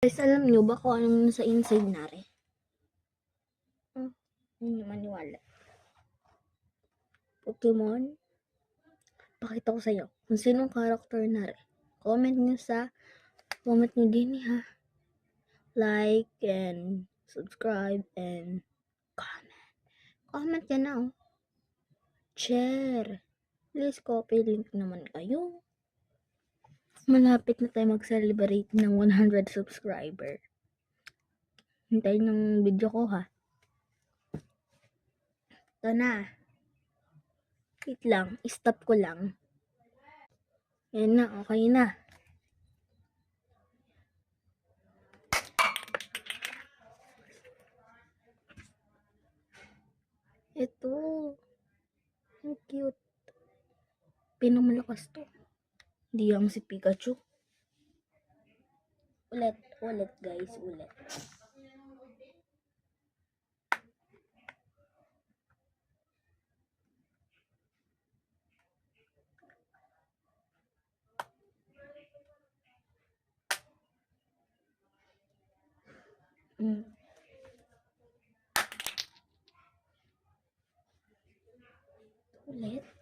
Guys, alam nyo ba kung anong nasa inside nare? Hindi maniwala. Pokemon? Pakita ko sa'yo kung sinong character nare. Comment nyo din ha. Like and subscribe and comment. Comment ka na oh. Share. Please copy link naman kayo. Malapit na tayo mag-celebrate ng 100 subscriber. Hintayin ng video ko ha. Ito na. Wait lang. Stop ko lang. Yan na. Okay na. Ito. Ang cute. Pinamalakas to. Hindi yung si Pikachu. Ulit guys. Ulit. Ulit.